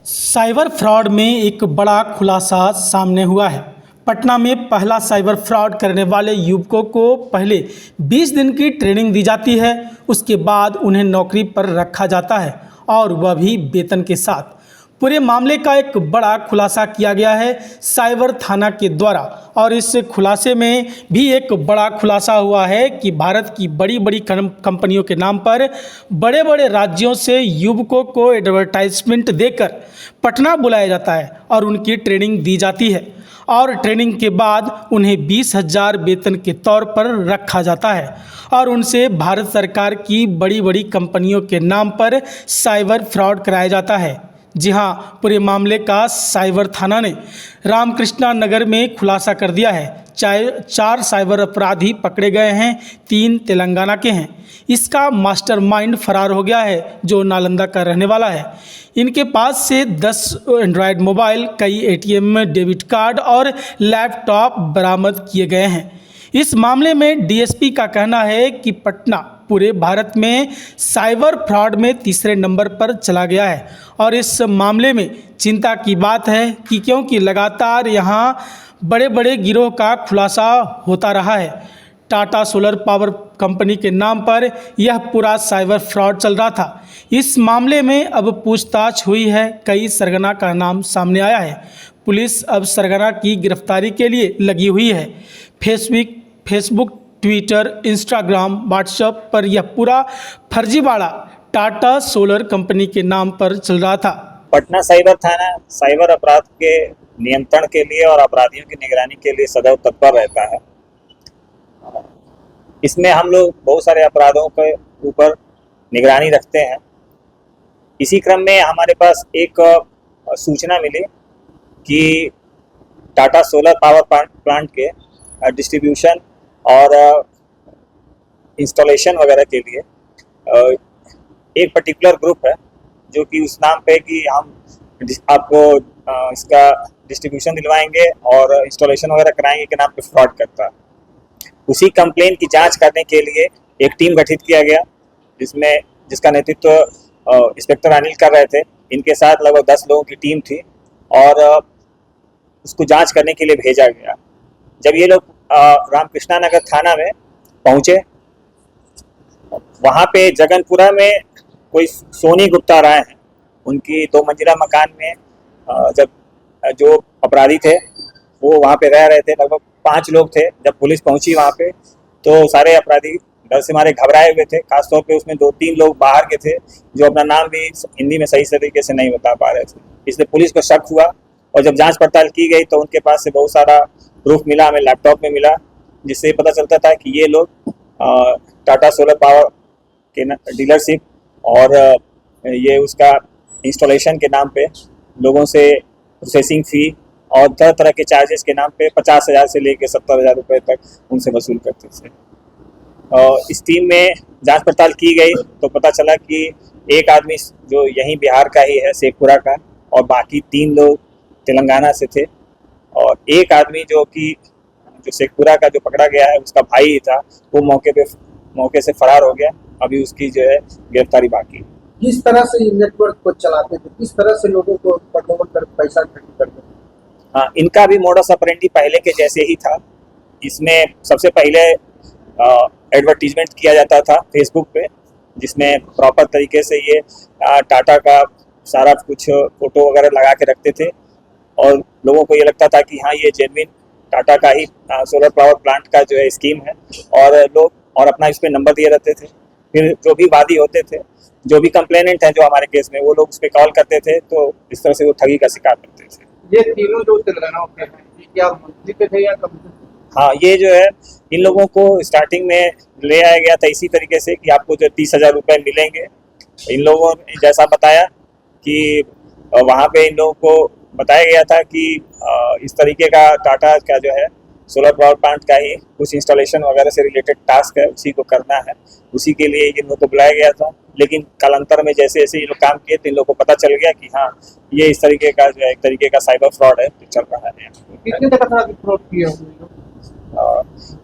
Cyber fraud में एक बड़ा खुलासा सामने हुआ है। पटना में पहला साइबर फ्रॉड करने वाले युवकों को पहले 20 दिन की ट्रेनिंग दी जाती है। उसके बाद उन्हें नौकरी पर रखा जाता है और वह भी वेतन के साथ। पूरे मामले का एक बड़ा खुलासा किया गया है साइबर थाना के द्वारा, और इस खुलासे में भी एक बड़ा खुलासा हुआ है कि भारत की बड़ी बड़ी कंपनियों के नाम पर बड़े बड़े राज्यों से युवकों को एडवर्टाइजमेंट देकर पटना बुलाया जाता है और उनकी ट्रेनिंग दी जाती है, और ट्रेनिंग के बाद उन्हें 20,000 वेतन के तौर पर रखा जाता है और उनसे भारत सरकार की बड़ी बड़ी कंपनियों के नाम पर साइबर फ्रॉड कराया जाता है। जी हाँ, पूरे मामले का साइबर थाना ने रामकृष्णा नगर में खुलासा कर दिया है। 4 साइबर अपराधी पकड़े गए हैं, 3 तेलंगाना के हैं। इसका मास्टरमाइंड फरार हो गया है जो नालंदा का रहने वाला है। इनके पास से 10 एंड्रॉयड मोबाइल, कई एटीएम, डेबिट कार्ड और लैपटॉप बरामद किए गए हैं। इस मामले में डीएसपी का कहना है कि पटना पूरे भारत में साइबर फ्रॉड में तीसरे नंबर पर चला गया है, और इस मामले में चिंता की बात है कि क्योंकि लगातार यहाँ बड़े बड़े गिरोह का खुलासा होता रहा है। टाटा सोलर पावर कंपनी के नाम पर यह पूरा साइबर फ्रॉड चल रहा था। इस मामले में अब पूछताछ हुई है, कई सरगना का नाम सामने आया है। पुलिस अब सरगना की गिरफ्तारी के लिए लगी हुई है। फेसबुक, ट्विटर, इंस्टाग्राम, व्हाट्सएप पर यह पूरा फर्जीवाड़ा टाटा सोलर कंपनी के नाम पर चल रहा था। पटना साइबर थाना साइबर अपराध के नियंत्रण के लिए और अपराधियों की निगरानी के लिए सदैव तत्पर रहता है। इसमें हम लोग बहुत सारे अपराधों के ऊपर निगरानी रखते हैं। इसी क्रम में हमारे पास एक सूचना मिली कि टाटा सोलर पावर प्लांट के डिस्ट्रीब्यूशन और इंस्टॉलेशन वगैरह के लिए एक पर्टिकुलर ग्रुप है जो कि उस नाम पे कि हम आपको इसका डिस्ट्रीब्यूशन दिलवाएंगे और इंस्टॉलेशन वगैरह कराएंगे के नाम पे फ्रॉड करता है। उसी कंप्लेन की जांच करने के लिए एक टीम गठित किया गया जिसका नेतृत्व इंस्पेक्टर अनिल कर रहे थे। इनके साथ लगभग 10 लोगों की टीम थी और उसको जांच करने के लिए भेजा गया। जब ये लोग रामकृष्णा नगर थाना में पहुंचे, वहाँ पे जगनपुरा में कोई सोनी गुप्ता राय हैं, उनकी 2 मंजिला मकान में जब जो अपराधी थे वो वहाँ पे रह रहे थे। लगभग 5 लोग थे। जब पुलिस पहुंची वहाँ पे तो सारे अपराधी डर से मारे घबराए हुए थे। खासतौर पे उसमें 2-3 लोग बाहर के थे जो अपना नाम भी हिंदी में सही तरीके से नहीं बता पा रहे थे। इसलिए पुलिस को शक हुआ और जब जांच पड़ताल की गई तो उनके पास से बहुत सारा प्रूफ मिला, हमें लैपटॉप में मिला, जिससे पता चलता था कि ये लोग टाटा सोलर पावर के डीलरशिप और ये उसका इंस्टॉलेशन के नाम पे लोगों से प्रोसेसिंग फ़ी और तरह तरह के चार्जेस के नाम पे 50,000 से लेकर 70,000 रुपये तक उनसे वसूल करते थे। इस टीम में जांच पड़ताल की गई तो पता चला कि एक आदमी जो यहीं बिहार का ही है, शेखपुरा का, और बाकी 3 लोग तेलंगाना से थे, और एक आदमी जो शेखपुरा का जो पकड़ा गया है उसका भाई था, वो मौके से फरार हो गया। अभी उसकी जो है गिरफ्तारी बाकी है। किस तरह से ये नेटवर्क को चलाते थे, किस तरह से लोगों को प्रलोभन कर पैसा इकट्ठा करते थे? हाँ, इनका भी मोडस ऑपरेंडी पहले के जैसे ही था। इसमें सबसे पहले एडवर्टीजमेंट किया जाता था फेसबुक पे, जिसमें प्रॉपर तरीके से ये टाटा का सारा कुछ फोटो वगैरह लगा के रखते थे और लोगों को ये लगता था कि हाँ, ये जेन्युइन टाटा का ही सोलर पावर प्लांट का जो है स्कीम है, और लोग और अपना इस पर नंबर दिए रहते थे। फिर जो भी वादी होते थे, जो भी कंप्लेनेंट हैं जो हमारे केस में, वो लोग उस पर कॉल करते थे, तो इस तरह से वो ठगी का शिकार करते थे। ये तीनों जो तेलंगाना होते हैं, क्या मंथली पे थे या कम? हाँ, ये जो है इन लोगों को स्टार्टिंग में ले आया गया था इसी तरीके से कि आपको जो 30,000 रुपये मिलेंगे। इन लोगों ने जैसा बताया कि वहाँ पे इन लोगों को बताया गया था कि इस तरीके का टाटा का जो है सोलर पावर प्लांट का ही कुछ इंस्टॉलेशन वगैरह से रिलेटेड टास्क है, उसी को करना है। उसी के लिए इन लोगों को बुलाया गया था। लेकिन कालांतर में जैसे जैसे ये लोग काम किए तो इन लोगों को पता चल गया कि हाँ, ये इस तरीके का जो है एक तरीके का साइबर फ्रॉड है जो चल रहा है। कितने तक फ्रॉड किया?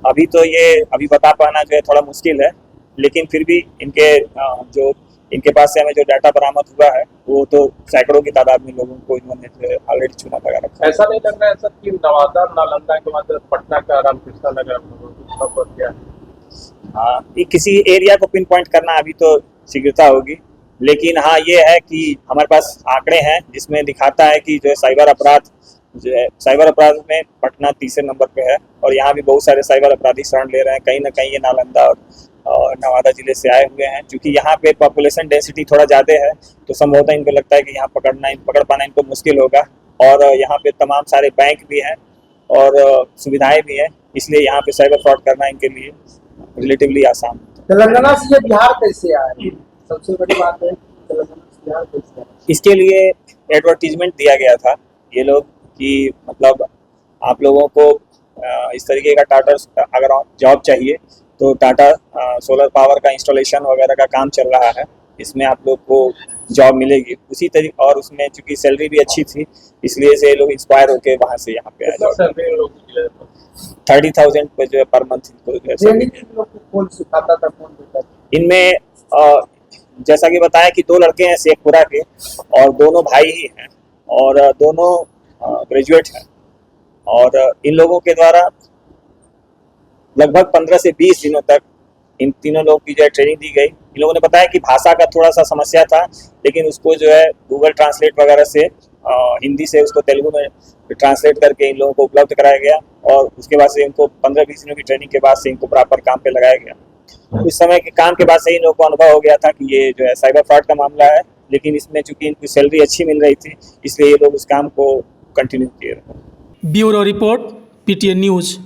अभी तो ये अभी बता पाना जो है थोड़ा मुश्किल है, लेकिन फिर भी जो इनके पास से हमें जो डाटा बरामद हुआ है वो तो सैकड़ों की तादाद में लोगों को इन्होंने ऑलरेडी चुना लगा रखा है। ऐसा नहीं लग रहा है सर कि नवादा नालंदा के बाद पटना का रामकृष्ण नगर सब क्या है? हाँ, ये किसी एरिया को पिन पॉइंट करना अभी तो शीघ्रता होगी, लेकिन हाँ ये है कि हमारे पास आंकड़े हैं जिसमें दिखाता है कि जो साइबर अपराध में पटना तीसरे नंबर पे है और यहाँ भी बहुत सारे साइबर अपराधी शरण ले रहे हैं। कहीं ना कहीं ये नालंदा और नवादा जिले से आए हुए हैं। क्योंकि यहाँ पे पॉपुलेशन डेंसिटी थोड़ा ज़्यादा है तो संभवतः इनको लगता है कि यहाँ पकड़ पाना इनको मुश्किल होगा, और यहाँ पे तमाम सारे बैंक भी हैं और सुविधाएं भी हैं, इसलिए यहाँ पे साइबर फ्रॉड करना इनके लिए रिलेटिवली आसान है। तेलंगाना से ये बिहार कैसे आए? सबसे बड़ी बात है तेलंगाना से बिहार कैसे आए? इसके लिए एडवर्टीजमेंट दिया गया था ये लोग कि मतलब आप लोगों को इस तरीके का टाटा अगर जॉब चाहिए तो टाटा सोलर पावर का इंस्टॉलेशन वगैरह का काम चल रहा है, इसमें आप लोग को जॉब मिलेगी उसी तरीके, और उसमें चूंकि सैलरी भी अच्छी थी इसलिए से लोग इंस्पायर होकर वहाँ से यहाँ पे आए। 30,000 पे जो है पर मंथ इनको जो है ट्रेनिंग लोग को कौन सिखाता था, कौन देता था? इनमें जैसा कि बताया कि 2 लड़के हैं शेखपुरा के और दोनों भाई ही हैं और दोनों ग्रेजुएट हैं, और इन लोगों के द्वारा लगभग 15 से 20 दिनों तक इन तीनों लोगों की जो है ट्रेनिंग दी गई। इन लोगों ने बताया कि भाषा का थोड़ा सा समस्या था, लेकिन उसको जो है गूगल ट्रांसलेट वगैरह से हिंदी से उसको तेलुगु में ट्रांसलेट करके इन लोगों को उपलब्ध कराया गया, और उसके बाद से इनको 15-20 दिनों की ट्रेनिंग के बाद से इनको प्रॉपर काम पे लगाया गया। उस समय के काम के बाद से इन लोगों को अनुभव हो गया था कि ये जो है साइबर फ्रॉड का मामला है, लेकिन इसमें चूंकि इनकी सैलरी अच्छी मिल रही थी इसलिए ये लोग उस काम को कंटिन्यू किए। Bureau report, PTN news.